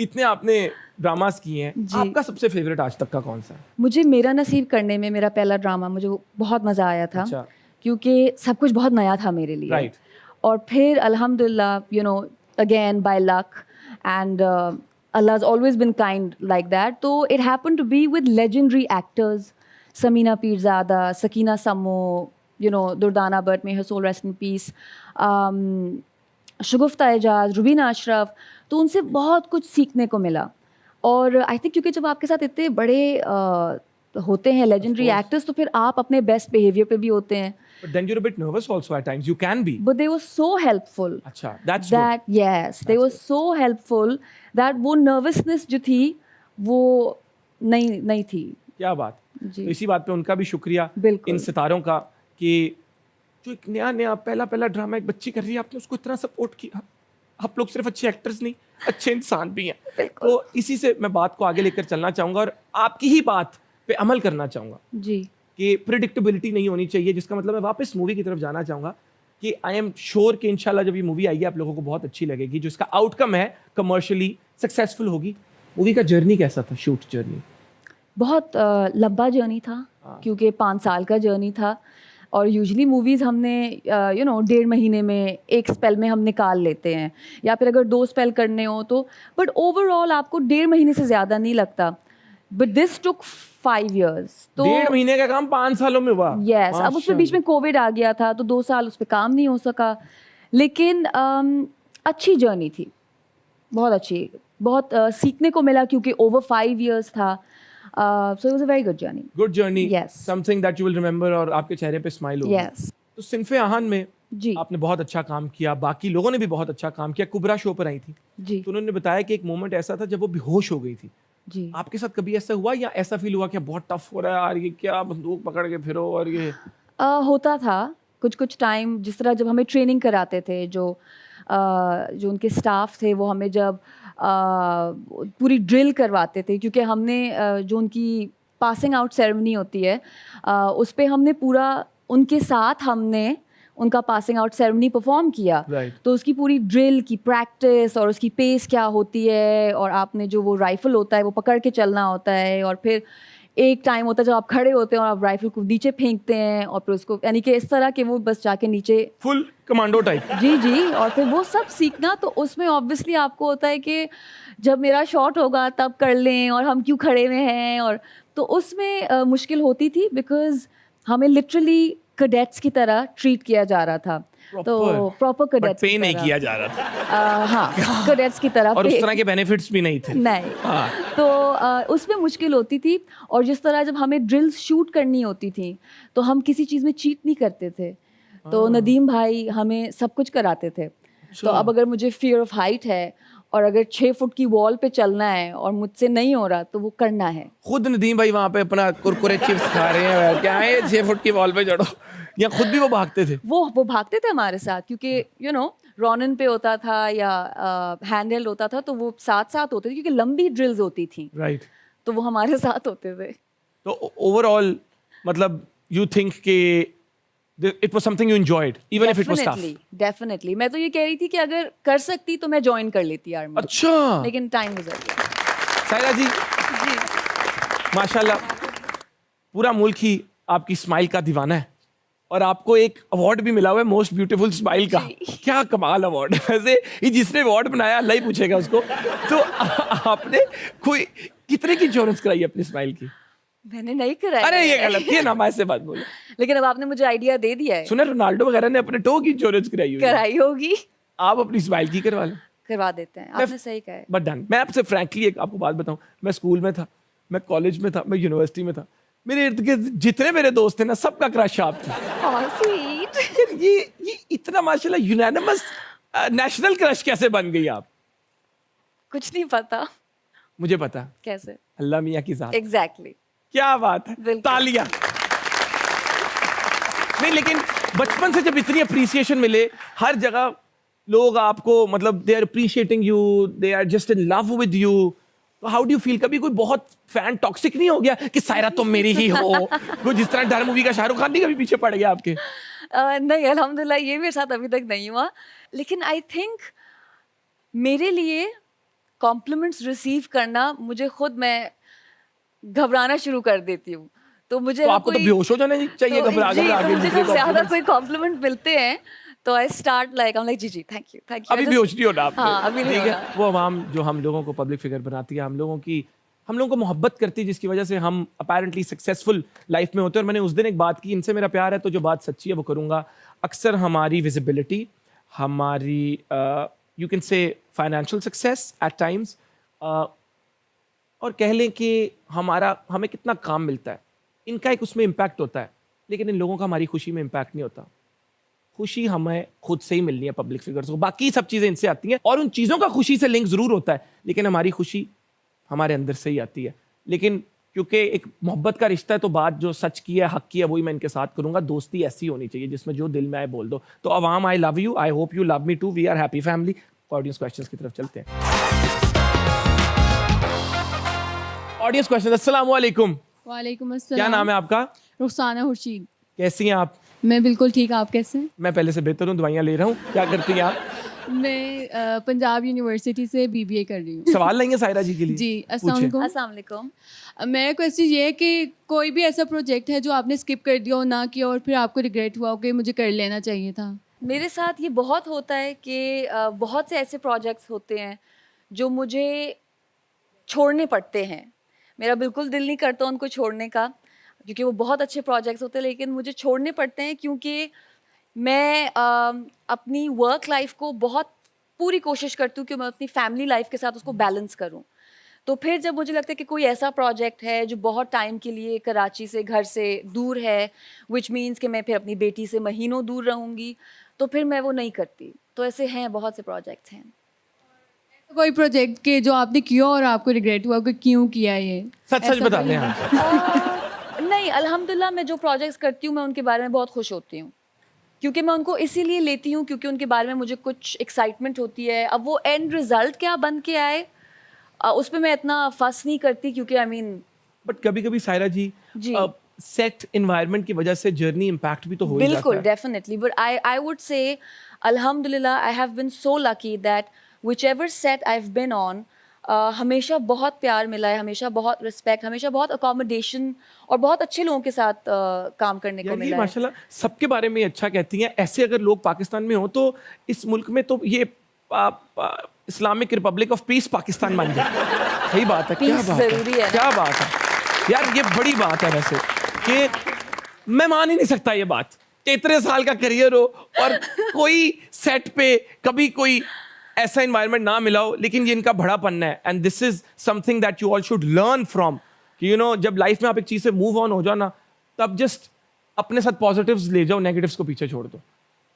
इतने आपने ड्रामास किए हैं, आपका सबसे फेवरेट आज तक का कौन सा है? मुझे मेरा नसीब करने में मेरा पहला ड्रामा मुझे बहुत मज़ा आया था। अच्छा। क्योंकि सब कुछ बहुत नया था मेरे लिए। राइट। और फिर अल्हम्दुलिल्लाह you know again by luck and Allah has always been kind like that. So it happened to be with legendary actors, Samina Pirzada, Sakina Sammo, you know, Durdana Bhatt, may her soul rest in peace, शगुफ्ता एजाज, रुबीना अशरफ। तो उनसे बहुत कुछ सीखने को मिला। और I think क्योंकि जब आपके साथ इतने बड़े होते हैं लेजेंडरी एक्टर्स, तो फिर आप अपने बेस्ट बिहेवियर पे भी होते हैं। But then you're a bit nervous also at times. You can be. But they were so helpful. अच्छा, that's that good. yes, they were so helpful that वो nervousness जो थी वो नहीं थी। क्या बात। जी। तो इसी बात पे उनका भी शुक्रिया बिल्कुल। इन सितारों का कि जो एक नया पहला ड्रामा एक बच्ची कर रही है, आपने उसको इतना सपोर्ट किया। आप लोग सिर्फ अच्छे एक्टर्स नहीं, अच्छे इंसान भी हैं। तो इसी से मैं बात को आगे लेकर चलना चाहूँगा और आपकी ही बात पे अमल करना चाहूँगा जी कि प्रिडिक्टेबिलिटी नहीं होनी चाहिए, जिसका मतलब मैं वापस मूवी की तरफ जाना चाहूँगा कि आई एम श्योर कि इंशाल्लाह जब ये मूवी आएगी आप लोगों को बहुत अच्छी लगेगी, जो इसका आउटकम है कमर्शियली सक्सेसफुल होगी। मूवी का जर्नी कैसा था, शूट जर्नी? बहुत लंबा जर्नी था, क्योंकि 5 साल का जर्नी था। और यूजली मूवीज़ हमने 1.5 महीने में एक स्पेल में हम निकाल लेते हैं, या फिर अगर 2 स्पेल करने हो तो, बट ओवरऑल आपको 1.5 महीने से ज़्यादा नहीं लगता। But this took 5 years। तो 1.5 महीने का काम 5 सालों में हुआ। यस, अब उसमें बीच में कोविड आ गया था तो 2 साल उस पर काम नहीं हो सका, लेकिन अच्छी जर्नी थी, बहुत अच्छी, बहुत सीखने को मिला क्योंकि ओवर 5 years था। So it was a very good journey. Good journey. Yes. Something that you will remember और आपके चेहरे पे स्माइल होगी। Yes. तो सिन्फे आहान में जी आपने बहुत अच्छा काम किया, बाकी लोगों ने भी बहुत अच्छा काम किया। कुबरा शो पर आई थी जी तो उन्होंने बताया कि एक मोमेंट ऐसा था जब वो बेहोश हो गई थी। जी। आपके साथ कभी ऐसा हुआ या ऐसा फील हुआ कि बहुत टफ हो रहा है यार, ये क्या बंदूक पकड़ के फिरो और ये? होता था कुछ टाइम, जिस तरह जब हमें ट्रेनिंग कराते थे, जो उनके स्टाफ थे वो हमें जब पूरी ड्रिल करवाते थे, क्योंकि हमने जो उनकी पासिंग आउट सेरेमनी होती है उस पे हमने पूरा उनके साथ हमने उनका पासिंग आउट सेरेमनी परफॉर्म किया। तो उसकी पूरी ड्रिल की प्रैक्टिस और उसकी पेस क्या होती है, और आपने जो वो राइफल होता है वो पकड़ के चलना होता है, और फिर एक टाइम होता है जब आप खड़े होते हैं और आप राइफल को नीचे फेंकते हैं, और फिर उसको यानी कि इस तरह के वो बस जाके नीचे फुल कमांडो टाइप। जी। और फिर वो सब सीखना, तो उसमें ऑब्वियसली आपको होता है कि जब मेरा शॉट होगा तब कर लें, और हम क्यों खड़े हुए हैं, और तो उसमें मुश्किल होती थी बिकॉज हमें लिटरली कैडेट्स की तरह ट्रीट किया जा रहा था। तो प्रॉपर कैडेट्स पे नहीं किया जा रहा था। हाँ, कैडेट्स की तरह और उस तरह के बेनिफिट्स भी नहीं थे। नहीं। तो उसमें मुश्किल होती थी। और जिस तरह जब हमें ड्रिल्स शूट करनी होती थी तो हम किसी चीज़ में चीट नहीं करते थे, तो नदीम भाई हमें सब कुछ कराते थे। तो अब अगर मुझे फियर ऑफ हाइट है और अगर 6 फुट की वॉल पे चलना है और मुझसे नहीं हो रहा तो वो करना है। खुद नदीम भाई वहाँ पे अपना कुरकुरे चिप्स खा रहे हैं, क्या है 6 फुट की वॉल पे चढ़ो, या खुद भी वो भागते थे? वो भागते थे हमारे साथ, क्योंकि रॉनन पे होता था या हैंडहेल्ड होता था, तो वो साथ होते थे क्योंकि लंबी ड्रिल्स होती थी। राइट। तो वो हमारे साथ होते थे। तो ओवरऑल मतलब यू थिंक कि it was something you enjoyed even if it was tough? Definitely. मैं तो ये कह रही थी कि अगर कर सकती तो मैं ज्वाइन कर लेती आर्मी। अच्छा। लेकिन टाइम गुजर गया। सायरा जी माशाल्लाह पूरा मुल्क ही आपकी स्माइल का दीवाना है, और आपको एक अवार्ड भी मिला हुआ है मोस्ट ब्यूटीफुल स्माइल का। क्या कमाल अवार्ड है वैसे, ये जिसने अवार्ड बनाया अल्लाह ही पूछेगा उसको। तो आपने कोई कितने की इंश्योरेंस कराई अपनी स्माइल की? मैंने नहीं कराई। अरे ये गलत है ना, मैं ऐसे बात बोलो। लेकिन अब आपने मुझे आइडिया दे दिया है। सुना रोनाल्डो वगैरह ने अपने टो की इंश्योरेंस कराई होगी। आप अपनी स्माइल की करवा लें। करवा देते हैं, आपने सही कहा है। But done. मैं आपसे फ्रैंकली एक आपको बात बताऊं, मैं स्कूल में था, मैं कॉलेज में था, मैं यूनिवर्सिटी में था, मेरे इर्द गिर्द जितने मेरे दोस्त थे ना सबका क्रश आप थे। ये इतना माशाल्लाह यूनानिमस नेशनल क्रश कैसे बन गई आप? कुछ नहीं पता। मुझे पता कैसे। अल्लाह मियां की जात। एग्जैक्टली। क्या बात है, तालियां। नहीं लेकिन बचपन से जब इतनी अप्रिसिएशन मिले, हर जगह लोग आपको मतलब they are appreciating you, they are just in love with you, तो हाउ डू यू फील? कभी कोई बहुत फैन टॉक्सिक नहीं हो गया कि सायरा तुम मेरी ही हो? कोई जिस तरह डर मूवी का शाहरुख खान नहीं कभी पीछे पड़ गया आपके? नहीं, अल्हम्दुलिल्लाह ये मेरे साथ अभी तक नहीं हुआ। लेकिन आई थिंक मेरे लिए कॉम्प्लीमेंट्स रिसीव करना मुझे खुद मैं घबराना शुरू कर देती हूँ। तो मुझे तो आपको तो बेहोश हो जाना चाहिए तो घबरा जी, घबरा तो के मुझे दूसरे जब ज़्यादा compliments। कोई कॉम्प्लीमेंट मिलते हैं तो I start like I am like जी थैंक यू अभी बेहोश नहीं होना आपने। हाँ, अभी नहीं ठीक है, होना। वो आवाम जो हम लोगों को पब्लिक फिगर बनाती है, हम लोगों को मोहब्बत करती है, जिसकी वजह से हम अपैरेंटली सक्सेसफुल लाइफ में होते हैं। और मैंने उस दिन एक बात की, इनसे मेरा प्यार है तो जो बात सच्ची है वो करूंगा। अक्सर हमारी विजिबिलिटी, हमारी you can say financial success at times, और कह लें कि हमें कितना काम मिलता है, इनका एक उसमें इम्पैक्ट होता है, लेकिन इन लोगों का हमारी खुशी में इम्पैक्ट नहीं होता। खुशी हमें खुद से ही मिलनी है पब्लिक फिगर्स को, बाकी सब चीज़ें इनसे आती हैं, और उन चीज़ों का खुशी से लिंक ज़रूर होता है, लेकिन हमारी खुशी हमारे अंदर से ही आती है। लेकिन क्योंकि एक मोहब्बत का रिश्ता है, तो बात जो सच की है, हक की है, वही मैं इनके साथ करूंगा। दोस्ती ऐसी होनी चाहिए जिसमें जो दिल में आए बोल दो। तो अवाम, I love you, I hope you love me too, we are happy family. Audience questions की तरफ चलते हैं। ऑडियंस क्वेश्चन, अस्सलाम वालेकुम। वालेकुम अस्सलाम। क्या नाम है आपका? रुखसाना खुर्शीद। कैसी हैं आप? मैं बिल्कुल ठीक, आप कैसे हैं? मैं पहले से बेहतर हूँ, दवाइयाँ ले रहा हूँ। क्या करती हैं आप? मैं पंजाब यूनिवर्सिटी से बीबीए कर रही हूँ। सवाल लेंगे सायरा जी के लिए? जी, अस्सलाम वालेकुम। अस्सलाम वालेकुम। मेरा क्वेश्चन ये है कि कोई भी ऐसा प्रोजेक्ट है जो आपने स्किप कर दिया हो, ना किया, और फिर आपको रिग्रेट हुआ हो कि मुझे कर लेना चाहिए था? मेरे साथ ये बहुत होता है कि बहुत से ऐसे प्रोजेक्ट्स होते हैं जो मुझे छोड़ने पड़ते हैं। मेरा बिल्कुल दिल नहीं करता उनको छोड़ने का, क्योंकि वो बहुत अच्छे प्रोजेक्ट्स होते हैं, लेकिन मुझे छोड़ने पड़ते हैं क्योंकि मैं अपनी वर्क लाइफ को बहुत पूरी कोशिश करती हूँ कि मैं अपनी फैमिली लाइफ के साथ उसको बैलेंस करूँ। तो फिर जब मुझे लगता है कि कोई ऐसा प्रोजेक्ट है जो बहुत टाइम के लिए कराची से, घर से दूर है, विच मीन्स कि मैं फिर अपनी बेटी से महीनों दूर रहूँगी, तो फिर मैं वो नहीं करती। तो ऐसे हैं, बहुत से प्रोजेक्ट्स हैं। कोई प्रोजेक्ट के जो आपने किया और आपको रिग्रेट हुआ कि क्यों किया ये? सच सच ऐसा बता कोई- दें आप। नहीं, अल्हम्दुलिल्लाह मैं जो प्रोजेक्ट्स करती हूँ मैं उनके बारे में बहुत खुश होती हूँ, क्योंकि मैं उनको इसीलिए लेती हूँ क्योंकि उनके बारे में मुझे कुछ एक्साइटमेंट होती है। अब वो एंड रिजल्ट क्या बन के आए उस पर मैं इतना फस नहीं करती, क्योंकि आई मीन बट कभी कभी सायरा जी, जी। सेट एनवायरनमेंट की वजह से जर्नी इम्पैक्ट भी तो हो ही जाता बिल्कुल, है। Definitely, but I would say अल्हम्दुलिल्लाह I have been so lucky that whichever set I have been on, हमेशा बहुत प्यार मिला है, हमेशा बहुत रिस्पेक्ट, हमेशा बहुत अकोमोडेशन और बहुत अच्छे लोगों के साथ काम करने को यार ये मिला है। माशाल्लाह सबके बारे में अच्छा कहती हैं। ऐसे अगर लोग पाकिस्तान में हो तो इस मुल्क में तो ये Islamic Republic of peace Pakistan बन जाए। सही बात है, क्या Peace बात जरूरी है है, ना। क्या बात है यार, ये बड़ी बात है वैसे, कि मैं मान ही नहीं सकता ये बात कि इतने साल का करियर हो और कोई सेट पे कभी कोई ऐसा एनवायरनमेंट ना मिला हो, लेकिन ये इनका बड़ापन है। And this is something that you all should learn from, कि यू नो जब लाइफ में आप एक चीज से मूव ऑन हो जाओ ना, तब जस्ट अपने साथ पॉजिटिव्स ले जाओ, नेगेटिव्स को पीछे छोड़ दो।